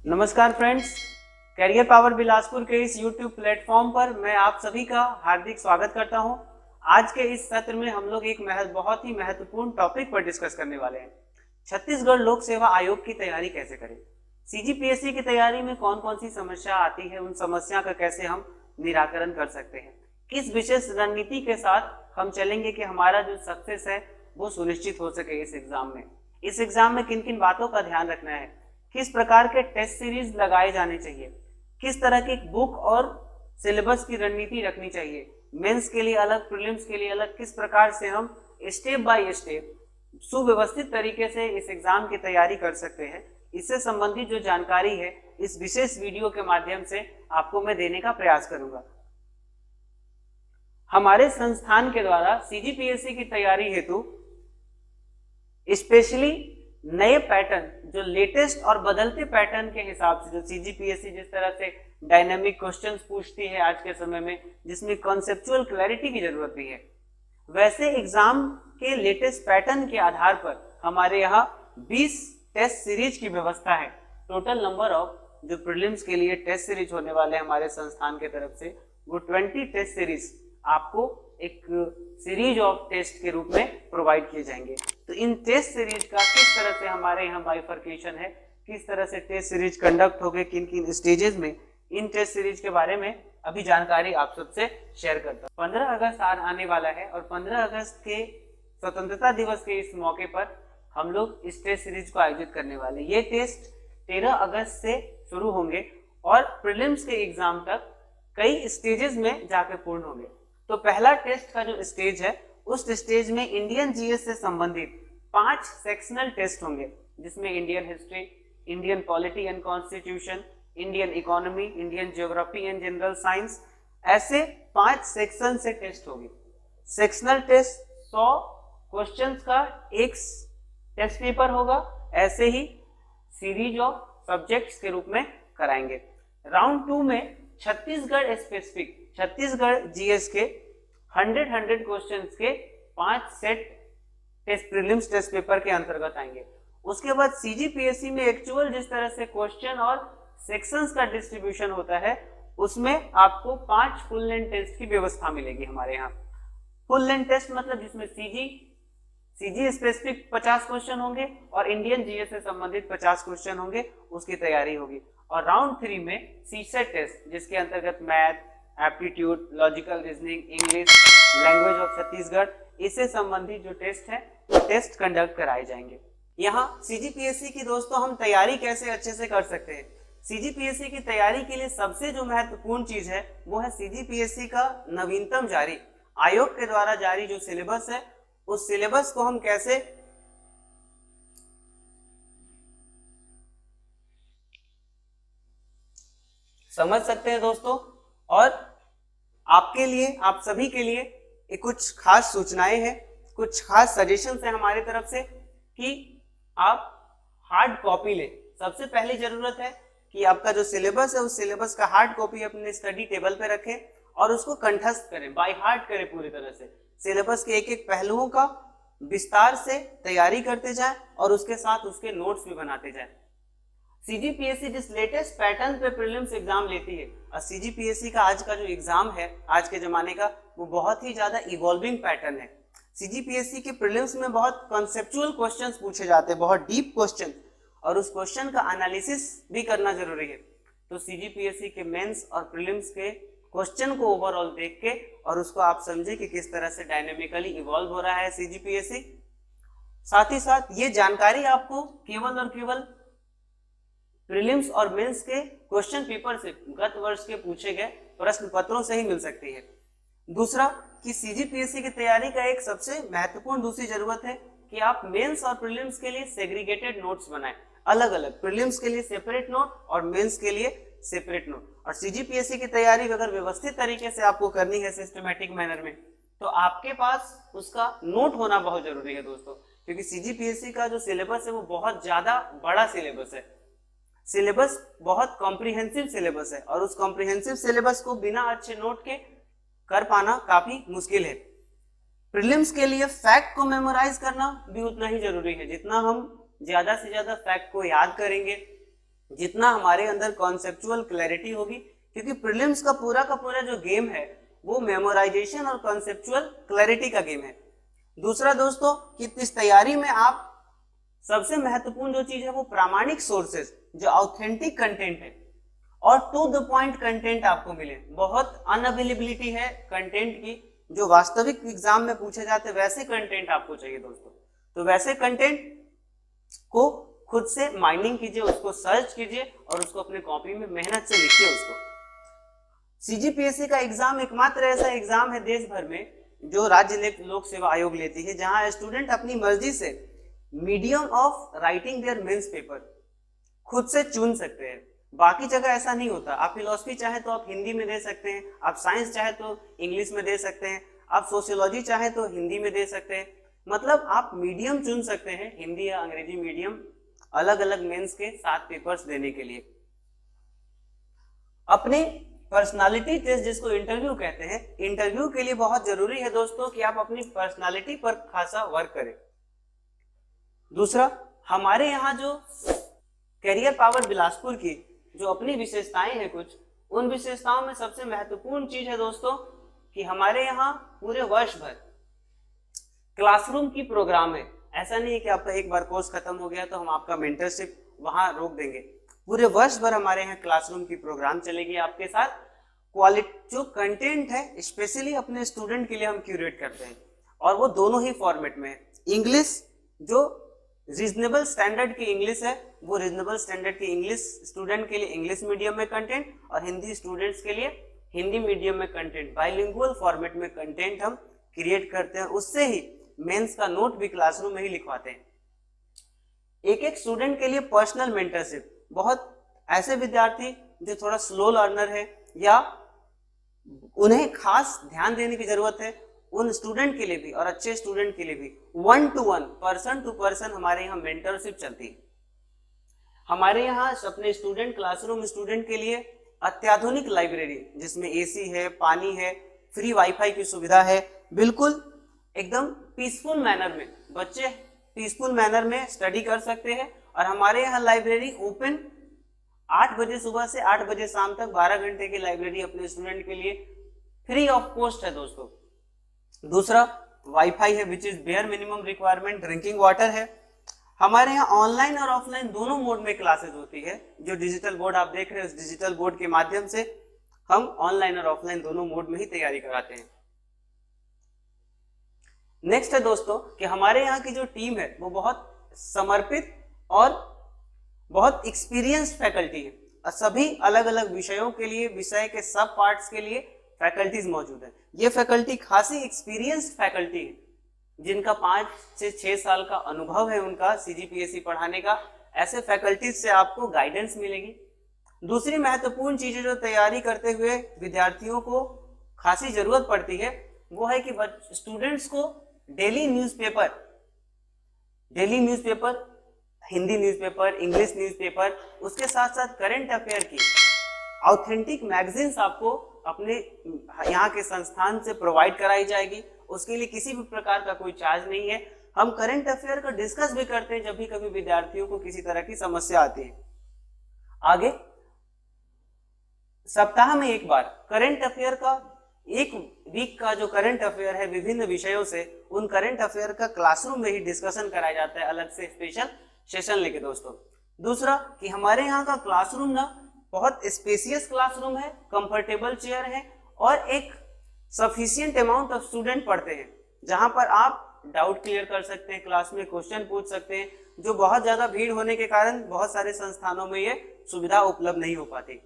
नमस्कार friends, career power Bilaspur के इस YouTube प्लेटफॉर्म पर मैं आप सभी का हार्दिक स्वागत करता हूं। आज के इस सत्र में हम लोग एक बहुत ही महत्वपूर्ण टॉपिक पर डिस्कस करने वाले हैं। छत्तीसगढ़ लोक सेवा आयोग की तैयारी कैसे करें। CGPSC की तैयारी में कौन कौन सी समस्या आती है, उन समस्या का कैसे हम निराकरण कर सकते हैं, किस विशेष रणनीति के साथ हम चलेंगे कि हमारा जो सक्सेस है वो सुनिश्चित हो सके। इस एग्जाम में किन किन बातों का ध्यान रखना है, किस प्रकार के टेस्ट सीरीज लगाए जाने चाहिए, किस तरह की बुक और सिलेबस की रणनीति रखनी चाहिए, मेंस के लिए अलग, प्रीलिम्स के लिए अलग, किस प्रकार से हम स्टेप बाय स्टेप सुव्यवस्थित तरीके से इस एग्जाम की तैयारी कर सकते हैं। इससे संबंधित जो जानकारी है इस विशेष वीडियो के माध्यम से आपको मैं देने का प्रयास करूंगा। हमारे संस्थान के द्वारा CGPSC की तैयारी हेतु स्पेशली नए पैटर्न, जो लेटेस्ट और बदलते पैटर्न के हिसाब से, जो CGPSC जिस तरह से डायनामिक क्वेश्चंस पूछती है आज के समय में, जिसमें कॉन्सेप्चुअल क्लैरिटी की जरूरत भी है, वैसे एग्जाम के लेटेस्ट पैटर्न के आधार पर हमारे यहाँ 20 टेस्ट सीरीज की व्यवस्था है। टोटल नंबर ऑफ जो प्रीलिम्स के लिए टेस्ट सीरीज होने वाले हमारे संस्थान की तरफ से वो 20 टेस्ट सीरीज आपको एक सीरीज ऑफ टेस्ट के रूप में प्रोवाइड किए जाएंगे। तो इन टेस्ट सीरीज का किस तरह से हमारे यहाँ बाइफर्केशन है, किस तरह से टेस्ट सीरीज कंडक्ट हो गए, किन किन स्टेजेस में, इन टेस्ट सीरीज के बारे में अभी जानकारी आप सबसे शेयर करता हूँ। 15 अगस्त आने वाला है और 15 अगस्त के स्वतंत्रता दिवस के इस मौके पर हम लोग इस टेस्ट सीरीज को आयोजित करने वाले। ये टेस्ट 13 अगस्त से शुरू होंगे और प्रीलिम्स के एग्जाम तक कई स्टेजेस में जाकर पूर्ण होंगे। तो पहला टेस्ट का जो स्टेज है, उस स्टेज में इंडियन जीएस से संबंधित 5 सेक्शनल टेस्ट होंगे, जिसमें Indian history, Indian polity and constitution, Indian economy, Indian geography and general science, ऐसे 5 सेक्शन से टेस्ट होगी। सेक्शनल टेस्ट 100 क्वेश्चंस का एक टेस्ट पेपर होगा, ऐसे ही सीरीज ऑफ सब्जेक्ट्स के रूप में कराएंगे। राउंड 2 में छत्तीसगढ़ स्पेसिफिक, छत्तीसगढ़ जीएस के 100 क्वेश्चंस के 5 set test prelims test paper के अंतर्गत आएंगे। उसके बाद CGPSC में एक्चुअल जिस तरह से क्वेश्चन और सेक्शंस का डिस्ट्रीब्यूशन होता है, उसमें आपको 5 फुल लेंथ टेस्ट की व्यवस्था मिलेगी हमारे यहाँ। फुल लेंथ टेस्ट मतलब जिसमें CG स्पेसिफिक 50 क्वेश्चन होंगे और इंडियन जीएस से संबंधित 50 क्वेश्चन होंगे, उसकी तैयारी होगी। और राउंड 3 में CSET टेस्ट, जिसके अंतर्गत math, aptitude, logical reasoning, English, language of Chhattisgarh, इससे संबंधित जो टेस्ट है वो टेस्ट कंडक्ट कराए जाएंगे। यहाँ CGPSC की दोस्तों हम तैयारी कैसे अच्छे से कर सकते हैं। CGPSC की तैयारी के लिए सबसे जो महत्वपूर्ण चीज है वो है CGPSC का नवीनतम जारी, आयोग के द्वारा जारी जो सिलेबस है, उस सिलेबस को हम कैसे समझ सकते हैं दोस्तों। और आपके लिए, आप सभी के लिए कुछ खास सूचनाएं हैं, कुछ खास सजेशंस हैं हमारी तरफ से कि आप हार्ड कॉपी लें। सबसे पहली जरूरत है कि आपका जो सिलेबस है उस सिलेबस का हार्ड कॉपी अपने स्टडी टेबल पे रखें और उसको कंठस्थ करें, बाय हार्ट करें पूरी तरह से। सिलेबस के एक एक पहलुओं का विस्तार से तैयारी करते जाएं और उसके साथ उसके नोट्स भी बनाते जाएं। CGPSC जिस लेटेस्ट पैटर्न पे प्रीलिम्स एग्जाम लेती है, और CGPSC का आज का जो एग्जाम है आज के जमाने का, वो बहुत ही ज्यादा इवॉल्विंग पैटर्न है। CGPSC के प्रीलिम्स में बहुत कॉन्सेप्चुअल क्वेश्चंस पूछे जाते हैं, बहुत डीप क्वेश्चन, और उस क्वेश्चन का एनालिसिस भी करना जरूरी है। तो CGPSC के मेंस और प्रीलिम्स के क्वेश्चन को ओवरऑल देख के और उसको आप समझे कि किस तरह से डायनेमिकली इवॉल्व हो रहा है CGPSC। साथ ही साथ ये जानकारी आपको केवल और केवल प्रीलिम्स और मेंस के क्वेश्चन पेपर से, गत वर्ष के पूछे गए प्रश्न पत्रों से ही मिल सकती है। दूसरा कि CGPSC की तैयारी का एक सबसे महत्वपूर्ण दूसरी जरूरत है कि आप मेंस और प्रीलिम्स के लिए सेग्रीगेटेड नोट्स बनाएं, अलग अलग, प्रीलिम्स के लिए सेपरेट नोट और मेंस के लिए सेपरेट नोट। और CGPSC की तैयारी अगर व्यवस्थित तरीके से आपको करनी है, सिस्टमैटिक मैनर में, तो आपके पास उसका नोट होना बहुत जरूरी है दोस्तों, क्योंकि CGPSC का जो सिलेबस है वो बहुत ज्यादा बड़ा सिलेबस है, सिलेबस बहुत कॉम्प्रिहेंसिव सिलेबस है, और उस कॉम्प्रिहेंसिव सिलेबस को बिना अच्छे नोट के कर पाना काफी मुश्किल है। प्रीलिम्स के लिए फैक्ट को मेमोराइज करना भी उतना ही जरूरी है। जितना हम ज्यादा से ज्यादा फैक्ट को याद करेंगे, जितना हमारे अंदर कॉन्सेप्चुअल क्लैरिटी होगी, क्योंकि प्रीलिम्स का पूरा जो गेम है वो मेमोराइजेशन और कॉन्सेप्चुअल क्लैरिटी का गेम है। दूसरा दोस्तों कि इस तैयारी में आप सबसे महत्वपूर्ण जो चीज है वो प्रामाणिक सोर्सेज, जो ऑथेंटिक कंटेंट है और टू द पॉइंट कंटेंट आपको मिले। बहुत अनअवेलेबिलिटी है कंटेंट की, जो वास्तविक एग्जाम में पूछे जाते वैसे कंटेंट आपको चाहिए दोस्तों। तो वैसे कंटेंट को खुद से माइनिंग कीजिए, उसको सर्च कीजिए और उसको अपने कॉपी में मेहनत से लिखिए उसको। सीजीपीएससी का एग्जाम एकमात्र ऐसा एग्जाम है देश भर में जो राज्य लोक सेवा आयोग लेती है, जहां स्टूडेंट अपनी मर्जी से medium of writing their mains paper खुद से चुन सकते हैं। बाकी जगह ऐसा नहीं होता। आप फिलोसफी चाहे तो आप हिंदी में दे सकते हैं, आप साइंस चाहे तो इंग्लिश में दे सकते हैं, आप सोशियोलॉजी चाहे तो हिंदी में दे सकते हैं। मतलब आप मीडियम चुन सकते हैं, हिंदी या अंग्रेजी मीडियम, अलग अलग मेंस के 7 पेपर्स देने के लिए। अपने पर्सनालिटी टेस्ट, जिसको इंटरव्यू कहते हैं, इंटरव्यू के लिए बहुत जरूरी है दोस्तों कि आप अपनी पर्सनालिटी पर खासा वर्क करें। दूसरा, हमारे यहाँ जो कैरियर पावर बिलासपुर की जो अपनी विशेषताएं हैं कुछ, उन विशेषताओं में सबसे महत्वपूर्ण चीज है दोस्तों कि हमारे यहाँ पूरे वर्ष भर क्लासरूम की प्रोग्राम है। ऐसा नहीं है कि आपका एक बार कोर्स खत्म हो गया तो हम आपका मेंटरशिप वहां रोक देंगे। पूरे वर्ष भर हमारे यहाँ क्लासरूम की प्रोग्राम चलेगी आपके साथ। क्वालिटी जो कंटेंट है स्पेशली अपने स्टूडेंट के लिए हम क्यूरेट करते हैं, और वो दोनों ही फॉर्मेट में है। इंग्लिश जो रीजनेबल स्टैंडर्ड की इंग्लिश है, वो रीजनेबल स्टैंडर्ड की इंग्लिश स्टूडेंट के लिए इंग्लिश मीडियम में कंटेंट, और हिंदी स्टूडेंट्स के लिए हिंदी मीडियम में कंटेंट, बाइलिंगुअल फॉर्मेट में कंटेंट हम क्रिएट करते हैं। उससे ही मेंस का नोट भी क्लासरूम में ही लिखवाते हैं। एक एक स्टूडेंट के लिए पर्सनल मेंटरशिप, बहुत ऐसे विद्यार्थी जो थोड़ा स्लो लर्नर है या उन्हें खास ध्यान देने की जरूरत है, उन स्टूडेंट के लिए भी और अच्छे स्टूडेंट के लिए भी 1-to-1 पर्सन टू पर्सन हमारे यहाँ मेंटरशिप चलती है। हमारे यहाँ अपने स्टूडेंट क्लासरूम स्टूडेंट के लिए अत्याधुनिक लाइब्रेरी, जिसमें एसी है, पानी है, फ्री वाईफाई की सुविधा है, बिल्कुल एकदम पीसफुल मैनर में बच्चे पीसफुल मैनर में स्टडी कर सकते हैं। और हमारे यहाँ लाइब्रेरी ओपन 8 बजे सुबह से 8 बजे शाम तक 12 घंटे की लाइब्रेरी अपने स्टूडेंट के लिए फ्री ऑफ कॉस्ट है दोस्तों। दूसरा, वाईफाई है which is bare minimum requirement, drinking water है। हमारे यहाँ ऑनलाइन और ऑफलाइन दोनों मोड में क्लासेस होती है। जो डिजिटल बोर्ड आप देख रहे हैं, उस डिजिटल बोर्ड के माध्यम से हम ऑनलाइन और ऑफलाइन दोनों मोड में ही तैयारी कराते हैं। नेक्स्ट है दोस्तों कि हमारे यहाँ की जो टीम है वो बहुत समर्पित और बहुत एक्सपीरियंस्ड फैकल्टी है, और सभी अलग अलग विषयों के लिए, विषय के सब पार्ट्स के लिए फैकल्टीज मौजूद है। ये फैकल्टी खासी एक्सपीरियंस्ड फैकल्टी है, जिनका 5 से 6 साल का अनुभव है उनका सीजीपीएससी पढ़ाने का। ऐसे फैकल्टीज से आपको गाइडेंस मिलेगी। दूसरी महत्वपूर्ण चीजें जो तैयारी करते हुए विद्यार्थियों को खासी जरूरत पड़ती है, वो है कि स्टूडेंट्स को daily newspaper, Hindi newspaper, English newspaper, उसके साथ साथ करंट अफेयर की ऑथेंटिक मैगजीन्स आपको अपने यहाँ के संस्थान से प्रोवाइड कराई जाएगी। उसके लिए किसी भी प्रकार का कोई चार्ज नहीं है। हम करंट अफेयर का डिस्कस भी करते हैं जब भी कभी विद्यार्थियों को किसी तरह की समस्या आती है। आगे सप्ताह में एक बार करंट अफेयर का, एक वीक का जो करंट अफेयर है विभिन्न विषयों से, उन करंट अफेयर का क्लासरूम में ही डिस्कशन कराया जाता है, अलग से स्पेशल सेशन लेके दोस्तों। दूसरा कि हमारे यहाँ का क्लासरूम ना बहुत स्पेसियस क्लासरूम है, कंफर्टेबल चेयर है, और एक सफिशिएंट अमाउंट ऑफ स्टूडेंट पढ़ते हैं, जहां पर आप डाउट क्लियर कर सकते हैं, क्लास में क्वेश्चन पूछ सकते हैं, जो बहुत ज्यादा भीड़ होने के कारण बहुत सारे संस्थानों में ये सुविधा उपलब्ध नहीं हो पाती।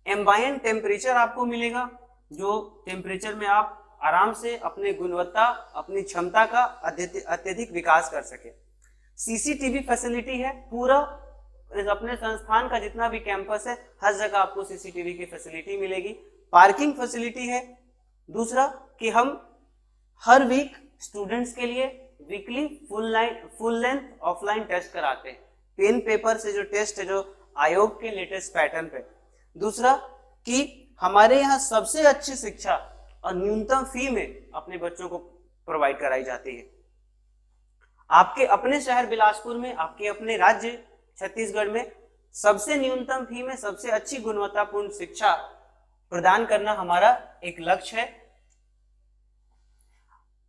एम्बायन टेम्परेचर आपको मिलेगा, जो टेम्परेचर में आप आराम से अपने गुणवत्ता, अपनी क्षमता का अत्यधिक विकास कर सके। सीसीटीवी फैसिलिटी है, पूरा अपने संस्थान का जितना भी कैंपस है हर जगह आपको सीसीटीवी की फैसिलिटी मिलेगी। पार्किंग फैसिलिटी है। दूसरा कि हम हर वीक स्टूडेंट्स के लिए weekly full length offline test कराते हैं, पेन पेपर से जो टेस्ट है, जो आयोग के लेटेस्ट पैटर्न पे। दूसरा कि हमारे यहाँ सबसे अच्छी शिक्षा और न्यूनतम फी में अपने बच्चों को प्रोवाइड कराई जाती है। आपके अपने शहर बिलासपुर में, आपके अपने राज्य छत्तीसगढ़ में सबसे न्यूनतम फी में सबसे अच्छी गुणवत्तापूर्ण शिक्षा प्रदान करना हमारा एक लक्ष्य है।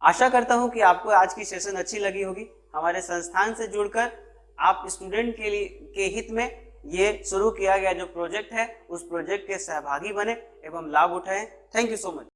आशा करता हूं कि आपको आज की सेशन अच्छी लगी होगी। हमारे संस्थान से जुड़कर आप स्टूडेंट के हित में ये शुरू किया गया जो प्रोजेक्ट है उस प्रोजेक्ट के सहभागी बने एवं लाभ उठाएं। Thank you so much.